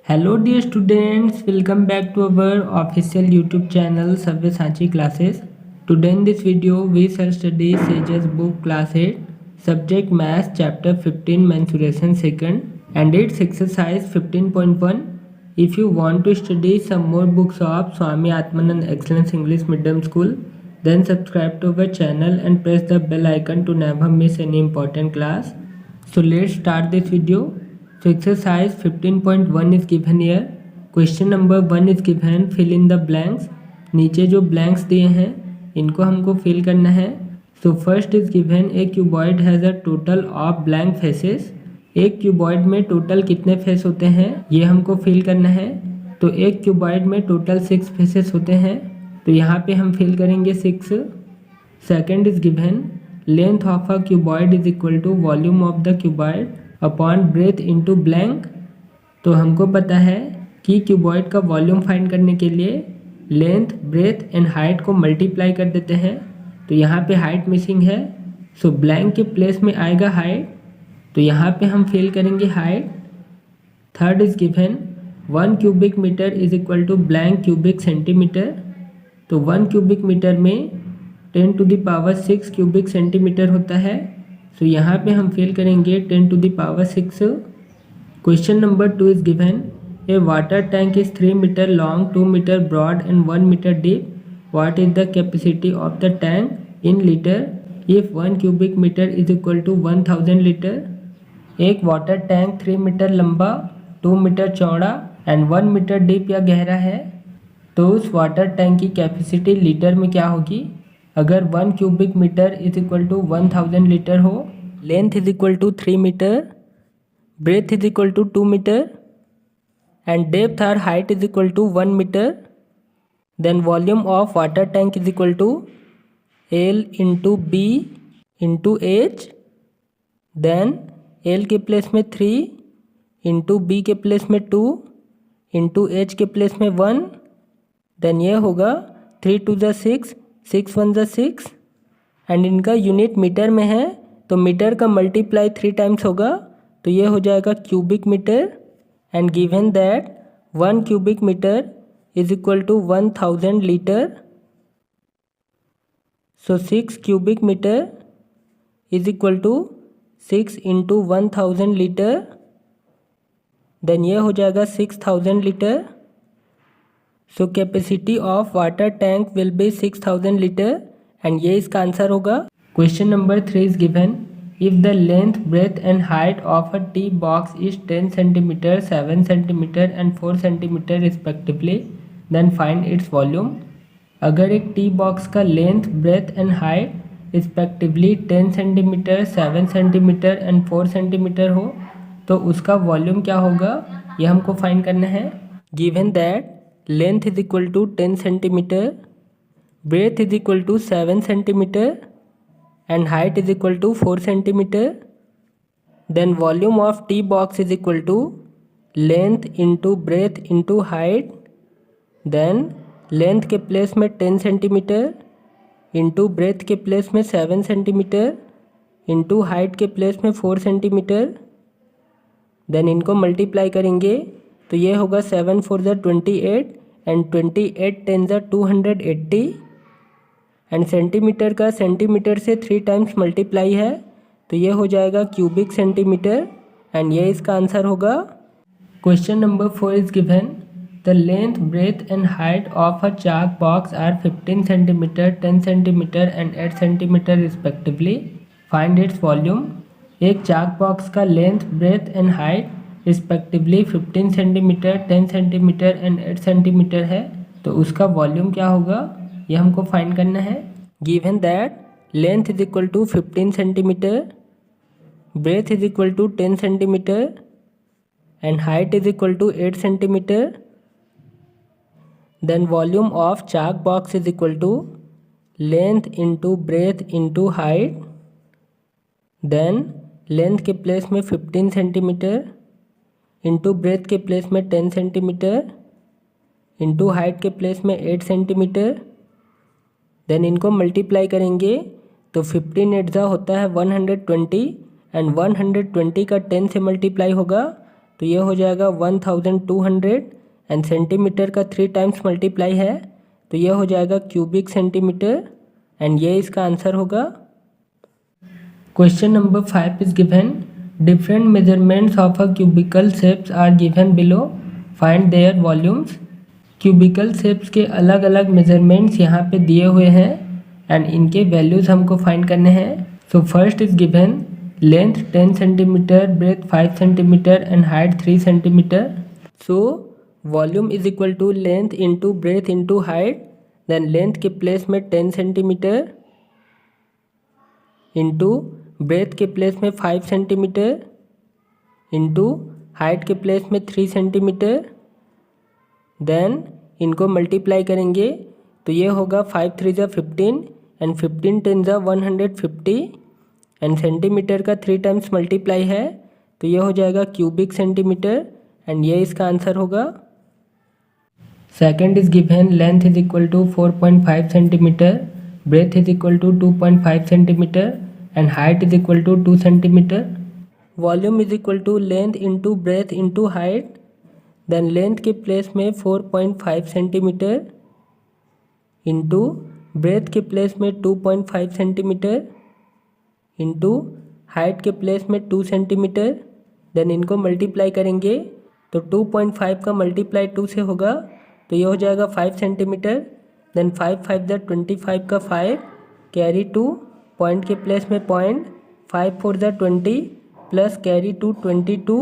Hello dear students, welcome back to our official YouTube channel Sabyasachi classes. Today in this video we shall study Sage's book class 8, subject math chapter 15 mensuration second and its exercise 15.1. If you want to study some more books of Swami Atmanand Excellence English Medium School, then subscribe to our channel and press the bell icon to never miss any important class. So let's start this video. So exercise 15.1 is given here. Question number 1 is given, fill in the blanks. नीचे जो blanks दिए हैं इनको हमको fill करना है. So first is given, a cuboid has a total of blank faces. एक cuboid में total कितने फेस होते हैं ये हमको fill करना है. तो एक cuboid में total 6 faces होते हैं, तो यहाँ पे हम fill करेंगे 6. Second is given, length of a cuboid is equal to volume of the cuboid upon breath into blank. तो हमको पता है कि क्यूबॉइड का वॉल्यूम फाइंड करने के लिए लेंथ, ब्रेथ एंड हाइट को मल्टीप्लाई कर देते हैं. तो यहाँ पे हाइट मिसिंग है, सो ब्लैंक के प्लेस में आएगा हाइट, तो यहाँ पे हम फिल करेंगे height. Third is given, 1 cubic metre is equal to blank cubic centimetre. तो 1 क्यूबिक मीटर में 10⁶ क्यूबिक सेंटीमीटर होता है. तो यहाँ पे हम फिल करेंगे 10⁶. Question number 2 is given, a water tank is 3 metre long, 2 metre broad and 1 metre deep. What is the capacity of the tank in litre if 1 cubic metre is equal to 1000 litre. एक water tank 3 metre लंबा, 2 metre चौड़ा and 1 metre deep या गहरा है, तो उस water tank की capacity litre में क्या होगी. अगर 1 cubic metre is equal to 1000 litre हो, length is equal to 3 metre, breadth is equal to 2 metre and depth और height is equal to 1 metre, then volume of water tank is equal to L into B into H. Then L के place में 3 into B के place में 2 into H के place में 1. Then ये होगा 3 2 6, 6 1 6 and इनका यूनिट मीटर में है, तो मीटर का मल्टीप्लाई 3 टाइम्स होगा, तो ये हो जाएगा cubic metre. And given that 1 cubic metre is equal to 1000 litre. So 6 cubic metre is equal to 6 into 1000 litre. Then ये हो जाएगा 6000 litre. So capacity of water tank will be 6000 litre and ये इसका आंसर होगा. Question number 3 is given, if the length, breadth and height of a tea box is 10 centimetre, 7 centimetre and 4 centimetre respectively, then find its volume. अगर एक tea box का length, breadth and height respectively 10 centimetre, 7 centimetre and 4 centimetre हो, तो उसका volume क्या होगा ये हमको फाइंड करना है. Given that length is equal to 10 centimetre, breadth is equal to 7 centimetre and height is equal to 4 centimeter, then volume of tea box is equal to length into breadth into height, then length के place में 10 centimetre into breadth के place में 7 centimetre into height के place में 4 centimetre. Then इनको multiply करेंगे तो ये होगा 7 4 28 एंड 28 10 280 एंड सेंटीमीटर का सेंटीमीटर से 3 टाइम्स मल्टीप्लाई है, तो ये हो जाएगा क्यूबिक सेंटीमीटर एंड ये इसका आंसर होगा. Question number 4 is given, the length, breadth and height of a chalk box are 15 centimetre, 10 centimetre and 8 centimetre respectively, find its volume. एक चाक बॉक्स का length, breadth and height respectively 15 centimetre, 10 centimetre and 8 centimetre है, तो उसका volume क्या होगा ये हमको find करना है. Given that length is equal to 15 centimetre, breadth is equal to 10 centimetre and height is equal to 8 centimetre, then volume of chalk box is equal to length into breadth into height. Then length के place में 15 centimetre into breadth के place में 10 centimetre into height के place में 8 centimetre. Then इनको multiply करेंगे तो 15 8 होता है 120 एंड 120 का 10 से मल्टीप्लाई होगा तो ये हो जाएगा 1200 एंड सेंटीमीटर का 3 टाइम्स मल्टीप्लाई है तो ये हो जाएगा क्यूबिक सेंटीमीटर एंड ये इसका आंसर होगा। Question number 5 is given different measurements of a cubical shapes are given below find their volumes. Cubical shapes के अलग अलग मेजरमेंट्स यहाँ पे दिए हुए हैं एंड इनके वैल्यूज़ हमको फाइंड करने हैं। So first is given length 10 centimetre, breadth 5 centimetre and height 3 centimetre. So volume is equal to length into breadth into height, then length के प्लेस में 10 सेंटीमीटर इंटू ब्रेथ के प्लेस में 5 centimetre into height के place में 3 centimetre, then इनको multiply करेंगे तो ये होगा 5 3 जा 15 एंड 15 10 जा 150 एंड सेंटीमीटर का 3 टाइम्स मल्टीप्लाई है तो ये हो जाएगा क्यूबिक सेंटीमीटर एंड ये इसका आंसर होगा। Second is given length is equal to 4.5 centimetre, breadth is equal to 2.5 centimetre and height is equal to 2 centimetre. Volume is equal to length into breadth into height, then length के place में 4.5 centimetre into breadth के place में 2.5 centimetre into height के place में 2 centimetre, then इनको multiply करेंगे तो 2.5 का मल्टीप्लाई 2 से होगा तो ये हो जाएगा 5 सेंटीमीटर, देन 5 5 ज़ा 25 का 5 कैरी 2 पॉइंट के प्लेस में पॉइंट 5 4 ज़ा 20 प्लस कैरी 2 22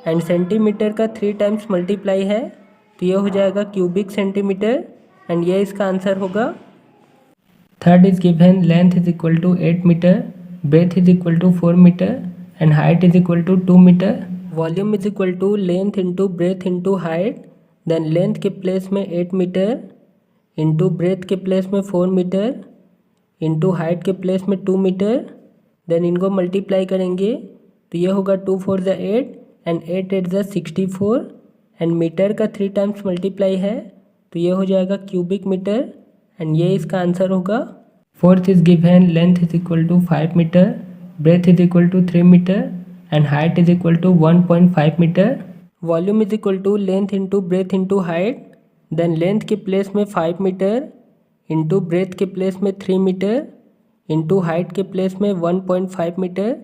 एंड सेंटीमीटर का 3 टाइम्स मल्टीप्लाई है तो ये हो जाएगा क्यूबिक सेंटीमीटर एंड ये इसका आंसर होगा। Third is given length is equal to 8 metre, breadth is equal to 4 metre and height is equal to 2 metre. Volume is equal to length into breadth into height, then length के place में 8 metre into breadth के place में 4 metre into height के place में 2 metre, then इनको multiply करेंगे तो ये होगा 2 4 ज़ा 8 एंड 8 8 ज़ा 64 एंड मीटर का 3 टाइम्स मल्टीप्लाई है तो ये हो जाएगा क्यूबिक मीटर एंड ये इसका आंसर होगा। Fourth is given length is equal to 5 metre, breadth is equal to 3 metre and height is equal to 1.5 metre. Volume is equal to length into breadth into height, then length के place में 5 metre into breadth के place में 3 metre into height के place में 1.5 metre,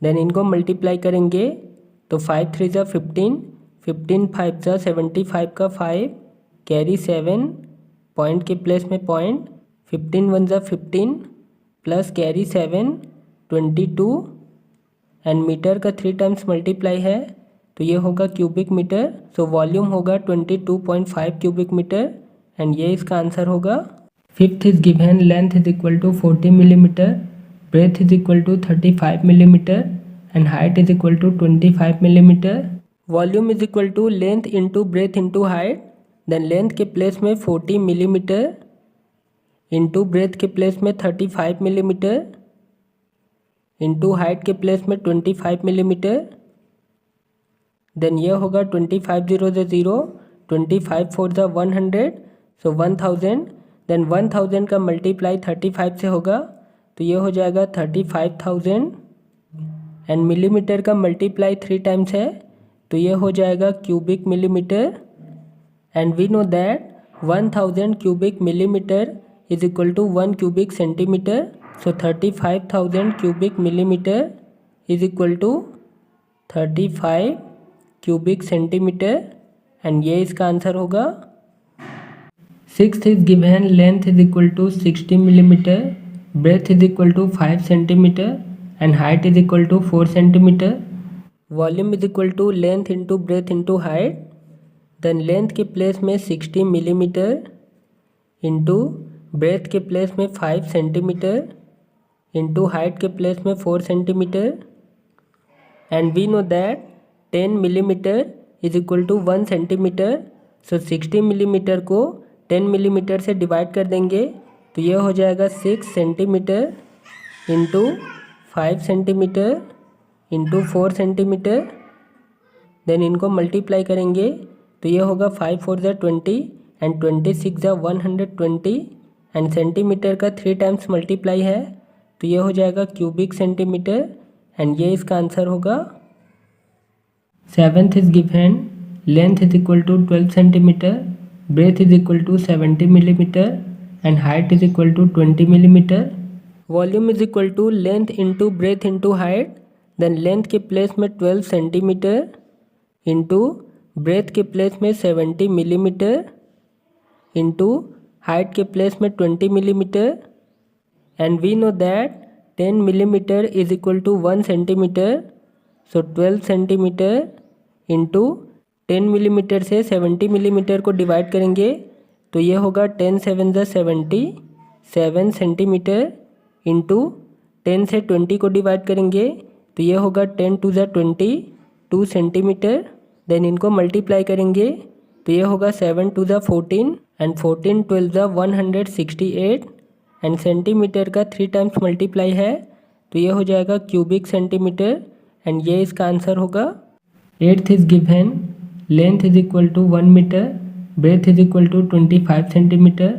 then इनको multiply करेंगे तो 5 3 ज़ा 15 15 5 ज़ा 75 का 5 कैरी 7 पॉइंट के प्लेस में पॉइंट 15 1 ज़ा 15 प्लस कैरी 7 22 एंड मीटर का 3 टाइम्स मल्टीप्लाई है तो ये होगा क्यूबिक मीटर। सो वॉल्यूम होगा 22.5 क्यूबिक मीटर एंड ये इसका आंसर होगा। Fifth is given length is equal to 40 millimetre, breadth is equal to 35 millimetre and height is equal to 25 millimetre. Volume is equal to length into breadth into height, then length के place में 40 millimetre into breadth के place में 35 millimetre into height के place में 25 millimetre, then ये होगा 25 0 ज़ा 0 25 4 ज़ा 100 सो 1000, देन 1000 का मल्टीप्लाई 35 से होगा तो ये हो जाएगा 35,000 एंड मिलीमीटर का मल्टीप्लाई 3 टाइम्स है तो ये हो जाएगा cubic millimetre and we know that 1000 cubic millimetre is equal to 1 cubic centimetre, so 35,000 cubic millimetre is equal to 35 cubic centimetre and ये इसका आंसर होगा। Sixth is given length is equal to 60 millimetre, breadth is equal to 5 centimetre and height is equal to 4 centimetre. Volume is equal to length into breadth into height, then length के place में 60 millimetre into breadth के place में 5 centimetre into height के place में 4 centimetre and we know that 10 millimetre is equal to 1 centimetre, so 60 millimetre को 10 millimetre से divide कर देंगे तो ये हो जाएगा 6 centimetre into 5 centimetre into 4 centimetre, then इनको मल्टीप्लाई करेंगे तो ये होगा 5 4 ज़ा 20 एंड 26 ज़ा 120 एंड सेंटीमीटर का 3 टाइम्स मल्टीप्लाई है तो ये हो जाएगा क्यूबिक सेंटीमीटर एंड ये इसका आंसर होगा। Seventh is given length is equal to 12 centimeter, breadth is equal to 70 millimeter and height is equal to 20 millimeter. Volume is equal to length into breadth into height, then length के place में 12 centimetre into breadth के place में 70 millimetre into height के place में 20 millimetre and we know that 10 millimetre is equal to 1 centimetre. So 12 centimetre into 10 millimetre से 70 millimetre को divide करेंगे तो ये होगा 10 7 ज़ा 70, 7 सेंटीमीटर इंटू 10 से 20 को डिवाइड करेंगे तो ये होगा 10 2 ज़ा 20, 2 सेंटीमीटर. देन इनको मल्टीप्लाई करेंगे तो ये होगा 7 2 ज़ा 14 एंड 14 12 ज़ा 168 एंड सेंटीमीटर का 3 टाइम्स मल्टीप्लाई है तो ये हो जाएगा क्यूबिक सेंटीमीटर एंड ये इसका आंसर होगा. Eighth is given length is equal to 1 metre, breadth is equal to 25 centimetre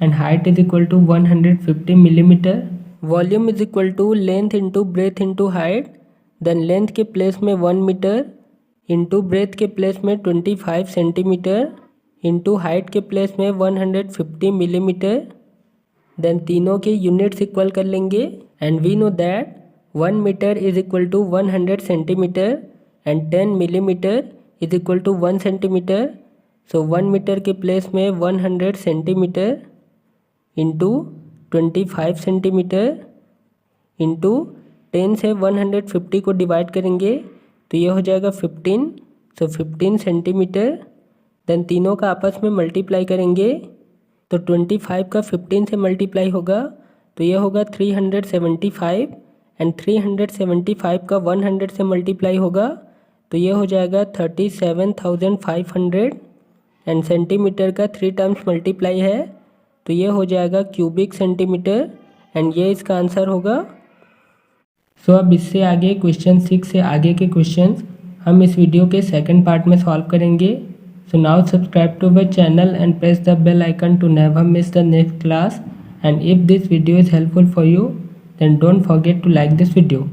and height is equal to 150 millimetre. Volume is equal to length into breadth into height, then length के place में 1 metre into breadth के place में 25 centimetre into height के place में 150 millimetre. Then तीनों के units equal कर लेंगे and we know that 1 metre is equal to 100 centimetre and 10 millimetre is equal to 1 centimetre. So 1 metre के प्लेस में 100 सेंटीमीटर इंटू 25 सेंटीमीटर इंटू 10 से 150 को डिवाइड करेंगे तो ये हो जाएगा 15. सो 15 सेंटीमीटर. देन तीनों का आपस में मल्टीप्लाई करेंगे तो 25 का 15 से मल्टीप्लाई होगा तो ये होगा 375 एंड 375 का 100 से मल्टीप्लाई होगा तो ये हो जाएगा 37,500 एंड सेंटीमीटर का 3 टाइम्स मल्टीप्लाई है तो ये हो जाएगा क्यूबिक सेंटीमीटर एंड ये इसका आंसर होगा. सो अब इससे आगे क्वेश्चन 6 से आगे के क्वेश्चंस हम इस वीडियो के सेकंड पार्ट में सॉल्व करेंगे. So now subscribe to our channel and press the bell icon to never miss the next class, and if this video is helpful for you then don't forget to like this video.